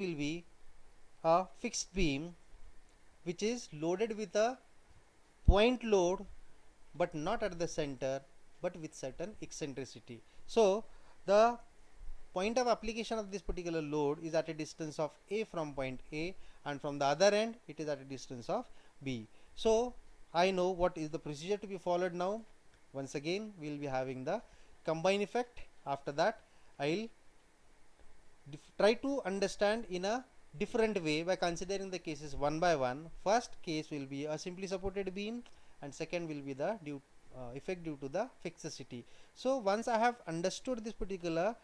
will be a fixed beam which is loaded with a point load but not at the center but with certain eccentricity. So the point of application of this particular load is at a distance of A from point A, and from the other end it is at a distance of B. So I know what is the procedure to be followed now. Once again we will be having the combine effect. After that I'll try to understand in a different way by considering the cases one by one. First case will be a simply supported beam, and second will be the effect due to the fixity. So once I have understood this particular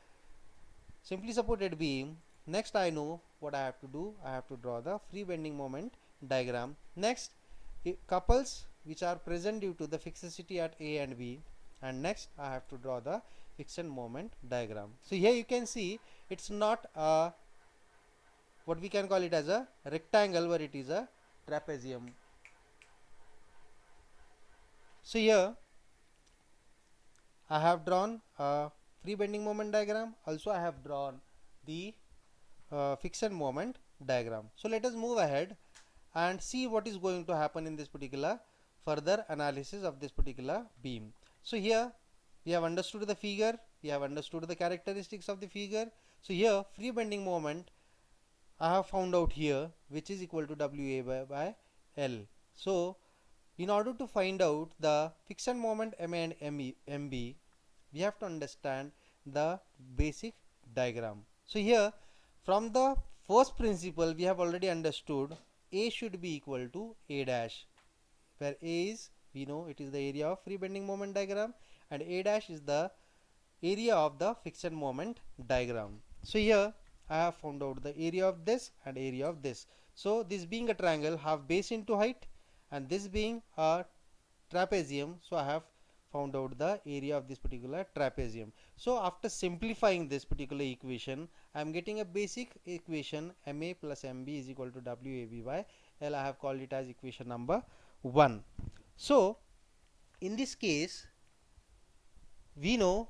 simply supported beam, next I know what I have to do. I have to draw the free bending moment diagram. Next, couples which are present due to the fixity at A and B, and next I have to draw the friction moment diagram. So here you can see it's not a what we can call it as a rectangle, where it is a trapezium. So here I have drawn a free bending moment diagram. Also I have drawn the friction moment diagram. So let us move ahead and see what is going to happen in this particular further analysis of this particular beam. So here we have understood the figure, we have understood the characteristics of the figure. So here free bending moment I have found out here, which is equal to WA by L. So in order to find out the friction moment MA and MB, we have to understand the basic diagram. So here from the first principle we have already understood A should be equal to A dash, where A is, we know it is the area of free bending moment diagram, and A dash is the area of the friction moment diagram. So here I have found out the area of this and area of this. So this being a triangle, half base into height, and this being a trapezium, so I have found out the area of this particular trapezium. So after simplifying this particular equation, I am getting a basic equation MA plus MB is equal to WAB by L. I have called it as equation number 1. So in this case we know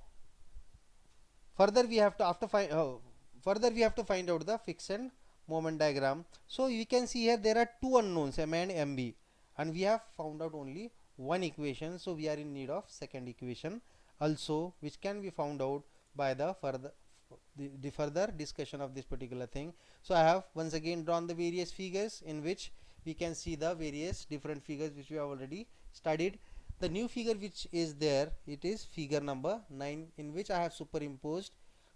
further we have to find out the friction moment diagram. So you can see here there are two unknowns MA and MB, and we have found out only one equation, so we are in need of second equation also, which can be found out by the further discussion of this particular thing. So I have once again drawn the various figures in which we can see the various different figures which we have already studied. The new figure which is there, it is figure number 9, in which I have superimposed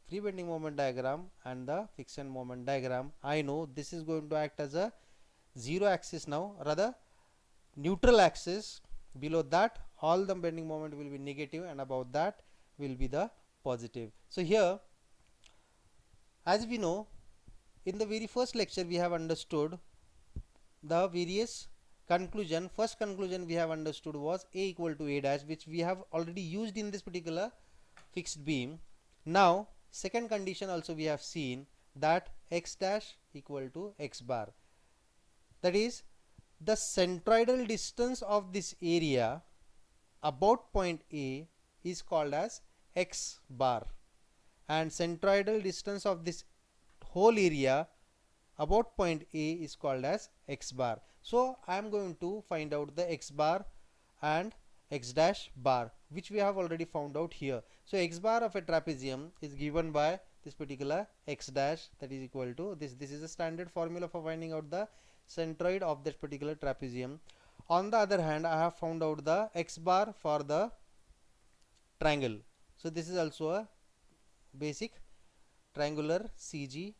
free bending moment diagram and the friction moment diagram. I know this is going to act as a zero axis now, rather neutral axis. Below that all the bending moment will be negative, and above that will be the positive. So here, as we know, in the very first lecture we have understood the various conclusion. First conclusion we have understood was A equal to A dash, which we have already used in this particular fixed beam. Now second condition also we have seen, that X dash equal to X bar, that is the centroidal distance of this area about point A is called as X bar, and centroidal distance of this whole area about point A is called as X bar. So I am going to find out the X bar and X dash bar, which we have already found out here. So X bar of a trapezium is given by this particular X dash, that is equal to this. This is a standard formula for finding out the centroid of that particular trapezium. On the other hand, I have found out the X bar for the triangle. So this is also a basic triangular CG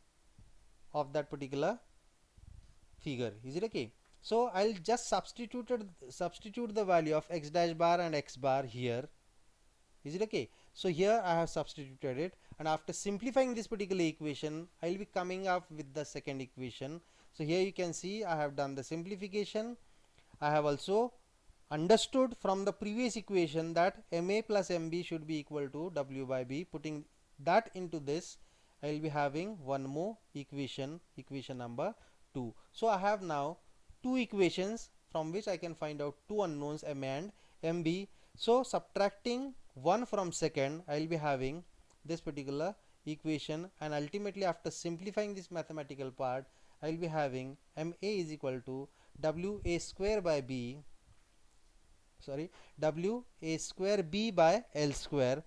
of that particular figure. Is it okay? So I'll just substitute the value of X dash bar and X bar here. Is it okay? So here I have substituted it, and after simplifying this particular equation, I'll be coming up with the second equation. So here you can see I have done the simplification. I have also understood from the previous equation that MA plus MB should be equal to W by B. Putting that into this, I will be having one more equation, equation number 2. So I have now two equations from which I can find out two unknowns MA and MB. So subtracting one from second, I will be having this particular equation, and ultimately after simplifying this mathematical part, I will be having ma is equal to wa square by b, sorry, wa square b by l square.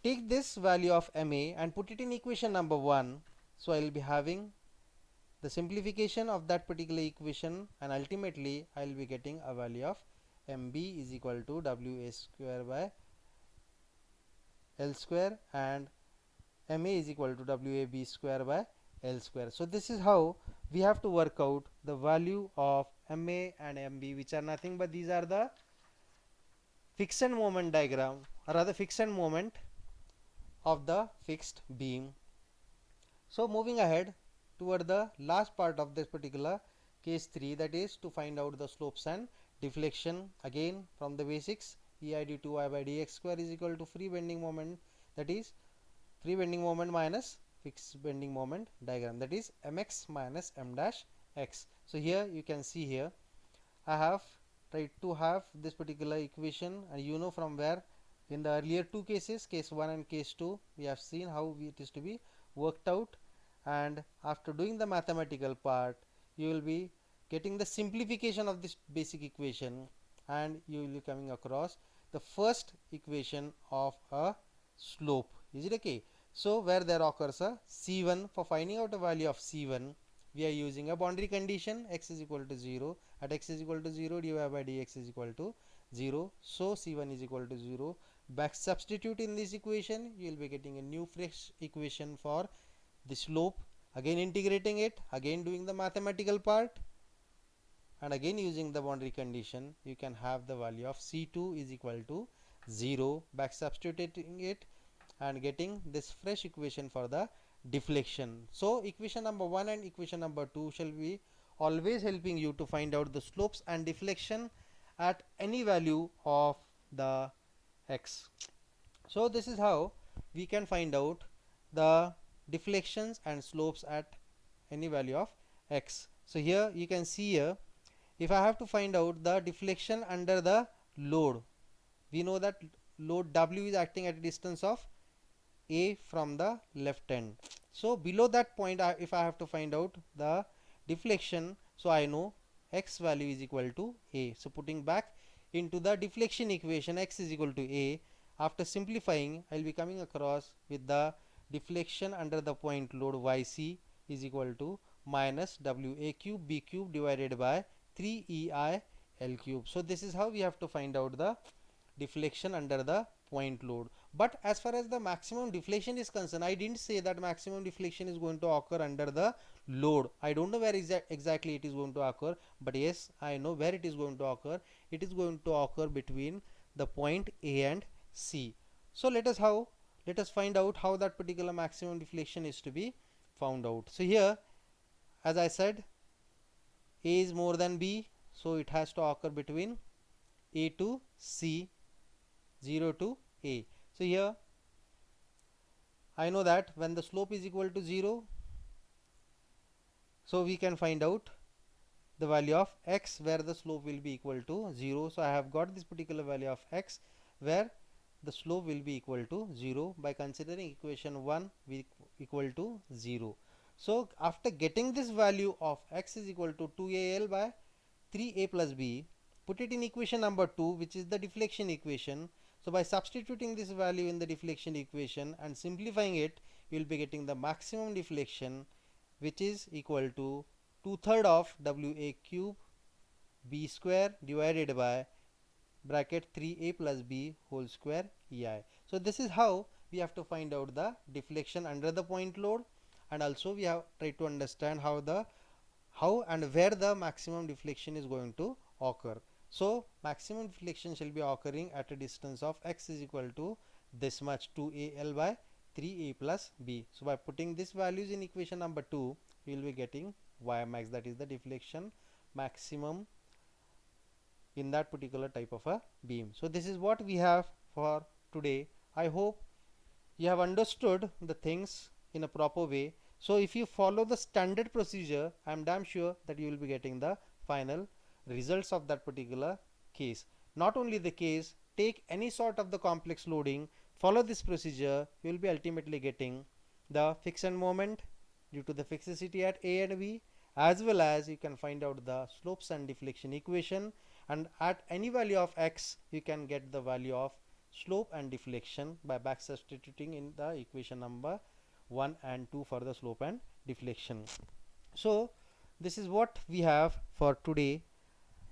Take this value of ma and put it in equation number 1. So I will be having the simplification of that particular equation, and ultimately I will be getting a value of mb is equal to wa square by l square and ma is equal to wab square by l square. So this is how we have to work out the value of ma and mb, which are nothing but these are the fixed moment diagram, or rather fixed moment of the fixed beam. So moving ahead toward the last part of this particular case 3, that is to find out the slopes and deflection. Again from the basics, ei d2y by dx square is equal to free bending moment, that is free bending moment minus fixed bending moment diagram, that is mx minus m dash x. So here you can see here I have tried to have this particular equation, and you know from where in the earlier two cases, case 1 and case 2, we have seen how it is to be worked out, and after doing the mathematical part you will be getting the simplification of this basic equation, and you will be coming across the first equation of a slope. Is it okay? So where there occurs a c1, for finding out a value of c1 we are using a boundary condition, x is equal to 0. At x is equal to 0, dy by dx is equal to 0. So c1 is equal to 0. Back substitute in this equation, you will be getting a new fresh equation for the slope. Again integrating it, again doing the mathematical part, and again using the boundary condition, you can have the value of c2 is equal to 0. Back substituting it and getting this fresh equation for the deflection. So equation number 1 and equation number 2 shall be always helping you to find out the slopes and deflection at any value of the x. So this is how we can find out the deflections and slopes at any value of x. So here you can see here, if I have to find out the deflection under the load, we know that load W is acting at a distance of a from the left end. So below that point, if I have to find out the deflection, so I know x value is equal to a. So putting back into the deflection equation, x is equal to a. After simplifying, I will be coming across with the deflection under the point load yc is equal to minus wa cube b cube divided by 3ei l cube. So this is how we have to find out the deflection under the point load. But as far as the maximum deflection is concerned, I didn't say that maximum deflection is going to occur under the load. I don't know where exactly it is going to occur, but yes, I know where it is going to occur. It is going to occur between the point A and C. So let us find out how that particular maximum deflection is to be found out. So here, as I said, A is more than B, so it has to occur between A to C, 0 to A. So here I know that when the slope is equal to 0, so we can find out the value of x where the slope will be equal to 0. So I have got this particular value of x where the slope will be equal to 0 by considering equation 1 equal to 0. So after getting this value of x is equal to 2al by 3a plus b, put it in equation number 2, which is the deflection equation. So by substituting this value in the deflection equation and simplifying it, you will be getting the maximum deflection, which is equal to 2/3 of wa cube b square divided by bracket 3a plus b whole square ei. So this is how we have to find out the deflection under the point load, and also we have tried to understand how and where the maximum deflection is going to occur. So maximum deflection shall be occurring at a distance of x is equal to this much, 2al by 3a plus b. So by putting these values in equation number 2, you will be getting y max, that is the deflection maximum in that particular type of a beam. So this is what we have for today. I hope you have understood the things in a proper way. So if you follow the standard procedure, I am damn sure that you will be getting the final results of that particular case. Not only the case, take any sort of the complex loading, follow this procedure, you will be ultimately getting the friction moment due to the fixicity at A and B, as well as you can find out the slopes and deflection equation, and at any value of x you can get the value of slope and deflection by back substituting in the equation number 1 and 2 for the slope and deflection. So this is what we have for today.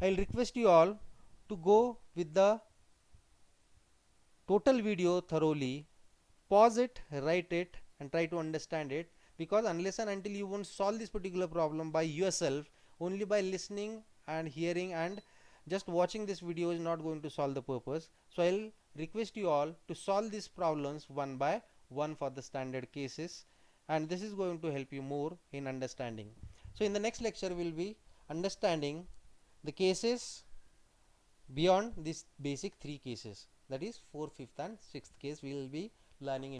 I'll request you all to go with the total video thoroughly, pause it, write it, and try to understand it, because unless and until you won't solve this particular problem by yourself, only by listening and hearing and just watching this video is not going to solve the purpose. So I'll request you all to solve these problems one by one for the standard cases, and this is going to help you more in understanding. So in the next lecture we'll be understanding the cases beyond these basic three cases, that is 4th, 5th and 6th case we will be learning in